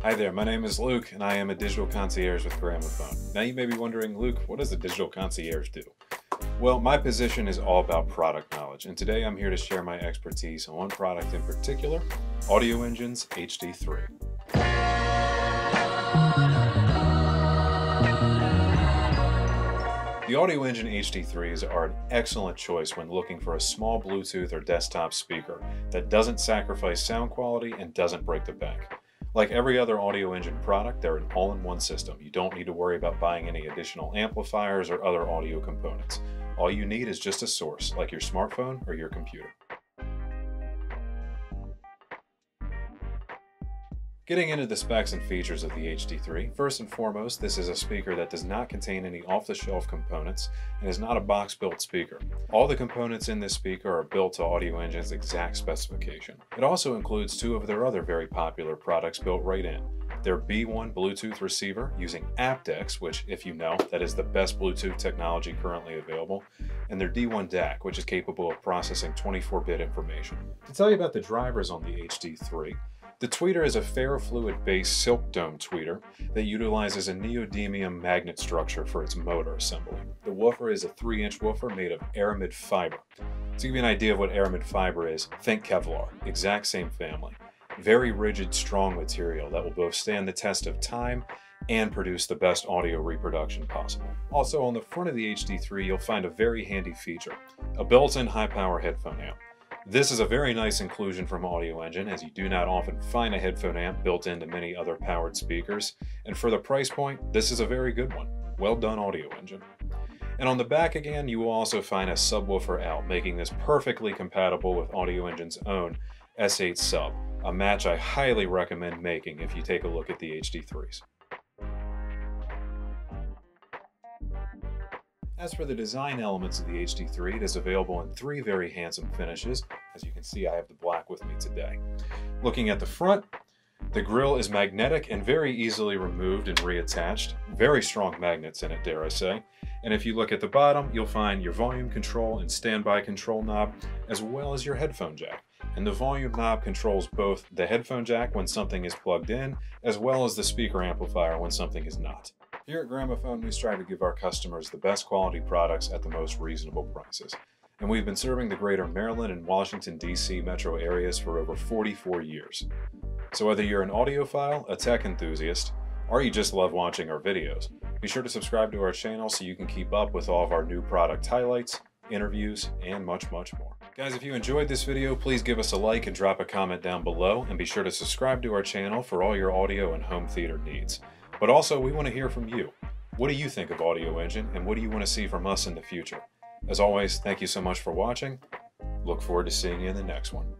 Hi there, my name is Luke and I am a Digital Concierge with Gramophone. Now you may be wondering, Luke, what does a Digital Concierge do? Well, my position is all about product knowledge, and today I'm here to share my expertise on one product in particular, AudioEngine HD3. The AudioEngine HD3s are an excellent choice when looking for a small Bluetooth or desktop speaker that doesn't sacrifice sound quality and doesn't break the bank. Like every other AudioEngine product, they're an all-in-one system. You don't need to worry about buying any additional amplifiers or other audio components. All you need is just a source, like your smartphone or your computer. Getting into the specs and features of the HD3, first and foremost, this is a speaker that does not contain any off-the-shelf components and is not a box-built speaker. All the components in this speaker are built to AudioEngine's exact specification. It also includes two of their other very popular products built right in. Their B1 Bluetooth receiver using aptX, which, if you know, that is the best Bluetooth technology currently available, and their D1 DAC, which is capable of processing 24-bit information. To tell you about the drivers on the HD3, the tweeter is a ferrofluid-based silk dome tweeter that utilizes a neodymium magnet structure for its motor assembly. The woofer is a 3-inch woofer made of aramid fiber. To give you an idea of what aramid fiber is, think Kevlar, exact same family. Very rigid, strong material that will both stand the test of time and produce the best audio reproduction possible. Also, on the front of the HD3, you'll find a very handy feature, a built-in high-power headphone amp. This is a very nice inclusion from AudioEngine, as you do not often find a headphone amp built into many other powered speakers, and for the price point, this is a very good one. Well done, AudioEngine. And on the back again, you will also find a subwoofer out, making this perfectly compatible with AudioEngine's own S8 sub, a match I highly recommend making if you take a look at the HD3s. As for the design elements of the HD3, it is available in three very handsome finishes. As you can see, I have the black with me today. Looking at the front, the grille is magnetic and very easily removed and reattached. Very strong magnets in it, dare I say. And if you look at the bottom, you'll find your volume control and standby control knob, as well as your headphone jack. And the volume knob controls both the headphone jack when something is plugged in, as well as the speaker amplifier when something is not. Here at Gramophone, we strive to give our customers the best quality products at the most reasonable prices. And we've been serving the greater Maryland and Washington, D.C. metro areas for over 44 years. So whether you're an audiophile, a tech enthusiast, or you just love watching our videos, be sure to subscribe to our channel so you can keep up with all of our new product highlights, interviews, and much more. Guys, if you enjoyed this video, please give us a like and drop a comment down below, and be sure to subscribe to our channel for all your audio and home theater needs. But also, we want to hear from you. What do you think of AudioEngine, and what do you want to see from us in the future? As always, thank you so much for watching. Look forward to seeing you in the next one.